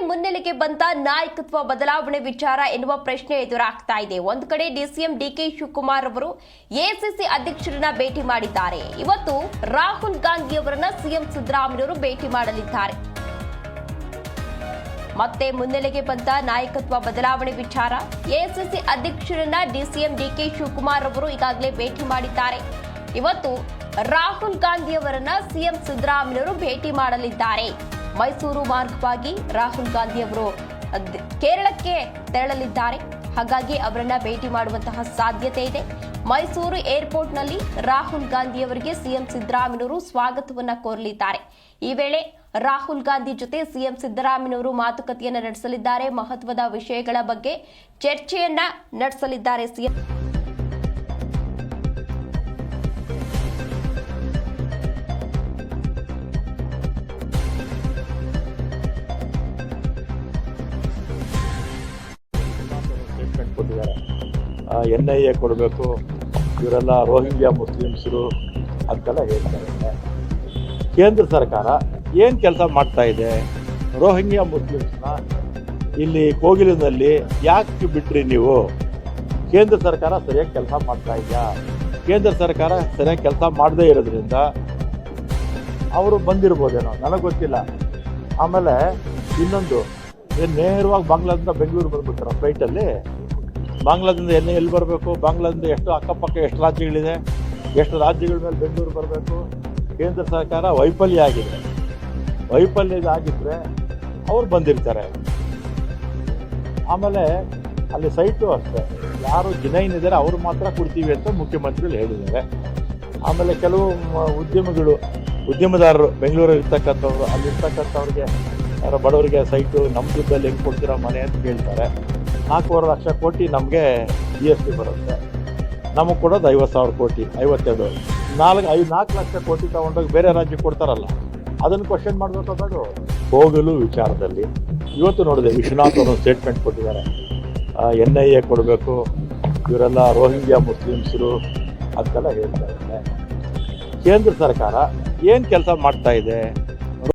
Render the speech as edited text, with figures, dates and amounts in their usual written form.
ಮುನ್ನೆಲೆಗೆ ಬಂದ ನಾಯಕತ್ವ ಬದಲಾವಣೆ ವಿಚಾರ ಎನ್ನುವ ಪ್ರಶ್ನೆ ಎದುರಾಗ್ತಾ ಇದೆ. ಒಂದು ಕಡೆ ಡಿಸಿಎಂ ಡಿಕೆ ಶಿವಕುಮಾರ್ ಅವರು ಎಸಿಸಿ ಅಧ್ಯಕ್ಷರನ್ನ ಭೇಟಿ ಮಾಡಿದ್ದಾರೆ. ಇವತ್ತು ರಾಹುಲ್ ಗಾಂಧಿ ಅವರನ್ನ ಸಿಎಂ ಸಿದ್ದರಾಮಯ್ಯ ಭೇಟಿ ಮಾಡಲಿದ್ದಾರೆ. ಮತ್ತೆ ಮುನ್ನೆಲೆಗೆ ಬಂದ ನಾಯಕತ್ವ ಬದಲಾವಣೆ ವಿಚಾರ. ಎಸಿಸಿ ಅಧ್ಯಕ್ಷರನ್ನ ಡಿಸಿಎಂ ಡಿಕೆ ಶಿವಕುಮಾರ್ ಅವರು ಈಗಾಗಲೇ ಭೇಟಿ ಮಾಡಿದ್ದಾರೆ. ಇವತ್ತು ರಾಹುಲ್ ಗಾಂಧಿ ಅವರನ್ನ ಸಿಎಂ ಸಿದ್ದರಾಮಯ್ಯ ಭೇಟಿ ಮಾಡಲಿದ್ದಾರೆ. ಮೈಸೂರು ಮಾರ್ಗವಾಗಿ ರಾಹುಲ್ ಗಾಂಧಿ ಅವರು ಕೇರಳಕ್ಕೆ ತೆರಳಲಿದ್ದಾರೆ. ಹಾಗಾಗಿ ಅವರನ್ನ ಭೇಟಿ ಮಾಡುವಂತಹ ಸಾಧ್ಯತೆ ಇದೆ. ಮೈಸೂರು ಏರ್ಪೋರ್ಟ್ನಲ್ಲಿ ರಾಹುಲ್ ಗಾಂಧಿ ಅವರಿಗೆ ಸಿಎಂ ಸಿದ್ದರಾಮಯ್ಯ ಸ್ವಾಗತವನ್ನ ಕೋರಲಿದ್ದಾರೆ. ಈ ವೇಳೆ ರಾಹುಲ್ ಗಾಂಧಿ ಜೊತೆ ಸಿಎಂ ಸಿದ್ದರಾಮಯ್ಯ ಮಾತುಕತೆಯನ್ನ ನಡೆಸಲಿದ್ದಾರೆ. ಮಹತ್ವದ ವಿಷಯಗಳ ಬಗ್ಗೆ ಚರ್ಚೆಯನ್ನ ನಡೆಸಲಿದ್ದಾರೆ ಸಿಎಂ. NIA ಕೊಡಬೇಕು, ಇವರೆಲ್ಲ ರೋಹಿಂಗ್ಯಾ ಮುಸ್ಲಿಮ್ಸರು ಅಂತೆಲ್ಲ ಹೇಳ್ತಾರೆ. ಕೇಂದ್ರ ಸರ್ಕಾರ ಏನು ಕೆಲಸ ಮಾಡ್ತಾ ಇದೆ? ರೋಹಿಂಗ್ಯಾ ಮುಸ್ಲಿಮ್ಸ್ನ ಇಲ್ಲಿ ಕೋಗಿಲಿನಲ್ಲಿ ಯಾಕೆ ಬಿಟ್ರಿ ನೀವು? ಕೇಂದ್ರ ಸರ್ಕಾರ ಸರಿಯಾಗಿ ಕೆಲಸ ಮಾಡ್ತಾ ಇದೆಯಾ? ಕೇಂದ್ರ ಸರ್ಕಾರ ಸರಿಯಾಗಿ ಕೆಲಸ ಮಾಡದೇ ಇರೋದ್ರಿಂದ ಅವರು ಬಂದಿರ್ಬೋದೇನೋ, ನನಗೆ ಗೊತ್ತಿಲ್ಲ. ಆಮೇಲೆ ಇನ್ನೊಂದು, ನೇರವಾಗಿ ಬಾಂಗ್ಲಾದಿಂದ ಬೆಂಗಳೂರು ಬಂದ್ಬಿಟ್ಟಾರ ಫ್ಲೈಟಲ್ಲಿ. ಬಾಂಗ್ಲಾದಿಂದ ಎಲ್ಲಿ ಬರಬೇಕು? ಬಾಂಗ್ಲಾದಿಂದ ಎಷ್ಟು ಅಕ್ಕಪಕ್ಕ ಎಷ್ಟು ರಾಜ್ಯಗಳಿದೆ, ಎಷ್ಟು ರಾಜ್ಯಗಳ ಮೇಲೆ ಬೆಂಗಳೂರು ಬರಬೇಕು? ಕೇಂದ್ರ ಸರ್ಕಾರ ವೈಫಲ್ಯ ಆಗಿದೆ. ವೈಫಲ್ಯ ಆಗಿದ್ದರೆ ಅವ್ರು ಬಂದಿರ್ತಾರೆ. ಆಮೇಲೆ ಅಲ್ಲಿ ಸೈಟು ಅಷ್ಟೇ, ಯಾರು ಜಿನೈನ್ ಇದ್ದಾರೆ ಅವರು ಮಾತ್ರ ಕೊಡ್ತೀವಿ ಅಂತ ಮುಖ್ಯಮಂತ್ರಿಗಳು ಹೇಳಿದ್ದಾರೆ. ಆಮೇಲೆ ಕೆಲವು ಉದ್ಯಮದಾರರು ಬೆಂಗಳೂರಲ್ಲಿ ಇರ್ತಕ್ಕಂಥವ್ರು, ಅಲ್ಲಿರ್ತಕ್ಕಂಥವ್ರಿಗೆ ಯಾರೋ ಬಡವರಿಗೆ ಸೈಟು ನಮ್ಮ ದುಡ್ಡಲ್ಲಿ ಹೆಂಗೆ ಕೊಡ್ತೀರಾ ಮನೆ ಅಂತ ಕೇಳ್ತಾರೆ. 4.5 ಲಕ್ಷ ಕೋಟಿ ನಮಗೆ GST ಬರುತ್ತೆ, ನಮಗೆ ಕೊಡೋದು 50,000 ಕೋಟಿ, 52. 4 ಲಕ್ಷ ಕೋಟಿ ತೊಗೊಂಡೋಗಿ ಬೇರೆ ರಾಜ್ಯಕ್ಕೆ ಕೊಡ್ತಾರಲ್ಲ, ಅದನ್ನು ಕ್ವಶನ್ ಮಾಡಬೇಕಾದ್ರು ಹೋಗಲು ವಿಚಾರದಲ್ಲಿ. ಇವತ್ತು ನೋಡಿದೆ, ವಿಶ್ವನಾಥ್ ಅವರು ಸ್ಟೇಟ್ಮೆಂಟ್ ಕೊಟ್ಟಿದ್ದಾರೆ. NIA ಕೊಡಬೇಕು, ಇವರೆಲ್ಲ ರೋಹಿಂಗ್ಯಾ ಮುಸ್ಲಿಮ್ಸರು ಅಂತೆಲ್ಲ ಹೇಳ್ತಾ ಇದ್ದಾರೆ. ಕೇಂದ್ರ ಸರ್ಕಾರ ಏನು ಕೆಲಸ ಮಾಡ್ತಾ ಇದೆ?